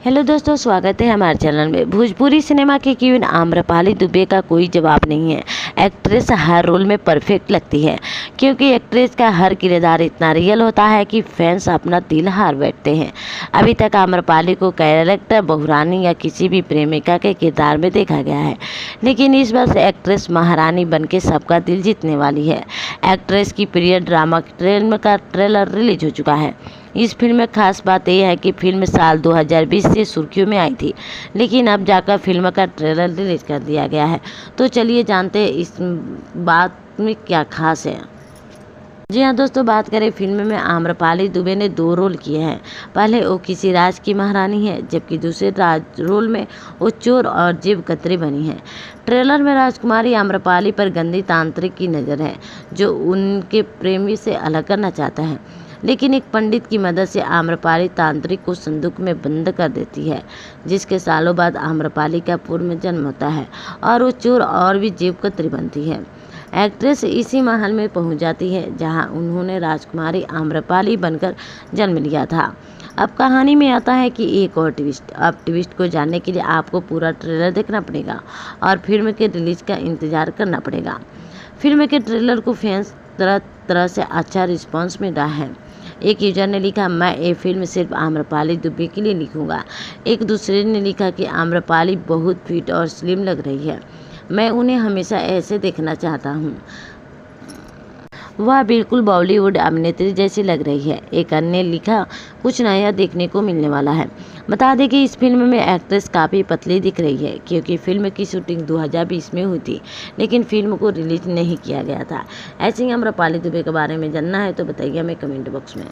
Hello दोस्तों, स्वागत है हमारे चैनल में। भोजपुरी सिनेमा की क्वीन आम्रपाली दुबे का कोई जवाब नहीं है। एक्ट्रेस हर रोल में परफेक्ट लगती है क्योंकि एक्ट्रेस का हर किरदार इतना रियल होता है कि फैंस अपना दिल हार बैठते हैं। अभी तक आम्रपाली को कैरेक्टर बहुरानी या किसी भी प्रेमिका के किरदार में देखा गया है, लेकिन इस बार से एक्ट्रेस महारानी बनके सबका दिल जीतने वाली है। एक्ट्रेस की पीरियड ड्रामा फिल्म का ट्रेलर रिलीज हो चुका है। इस फिल्म में खास बात यह है कि फिल्म साल 2020 से सुर्खियों में आई थी, लेकिन अब जाकर फिल्म का ट्रेलर रिलीज कर दिया गया है। तो चलिए जानते हैं इस बात में क्या खास है। जी हाँ दोस्तों, बात करें फिल्म में आम्रपाली दुबे ने 2 रोल किए हैं। पहले वो किसी राज की महारानी है, जबकि दूसरे रोल में वो चोर और जेब कतरी बनी है। ट्रेलर में राजकुमारी आम्रपाली पर गंदी तांत्रिक की नज़र है, जो उनके प्रेमी से अलग करना चाहता है, लेकिन एक पंडित की मदद से आम्रपाली तांत्रिक को संदूक में बंद कर देती है, जिसके सालों बाद आम्रपाली का पुनर्जन्म होता है और वो चोर और भी जेब कतरी बनती है। एक्ट्रेस इसी महल में पहुंच जाती है जहां उन्होंने राजकुमारी आम्रपाली बनकर जन्म लिया था। अब कहानी में आता है कि एक और ट्विस्ट। अब ट्विस्ट को जानने के लिए आपको पूरा ट्रेलर देखना पड़ेगा और फिल्म के रिलीज का इंतजार करना पड़ेगा। फिल्म के ट्रेलर को फैंस तरह तरह से अच्छा रिस्पॉन्स मिल रहा है। एक यूजर ने लिखा, मैं ये फिल्म सिर्फ आम्रपाली दुबे के लिए लिखूंगा। एक दूसरे ने लिखा कि आम्रपाली बहुत फिट और स्लिम लग रही है, मैं उन्हें हमेशा ऐसे देखना चाहता हूँ, वह बिल्कुल बॉलीवुड अभिनेत्री जैसी लग रही है। एक अन्य ने लिखा, कुछ नया देखने को मिलने वाला है। बता दें कि इस फिल्म में एक्ट्रेस काफ़ी पतली दिख रही है क्योंकि फिल्म की शूटिंग 2020 में हुई थी, लेकिन फिल्म को रिलीज नहीं किया गया था। ऐसे ही आम्रपाली दुबे के बारे में जानना है तो बताइए हमें कमेंट बॉक्स में।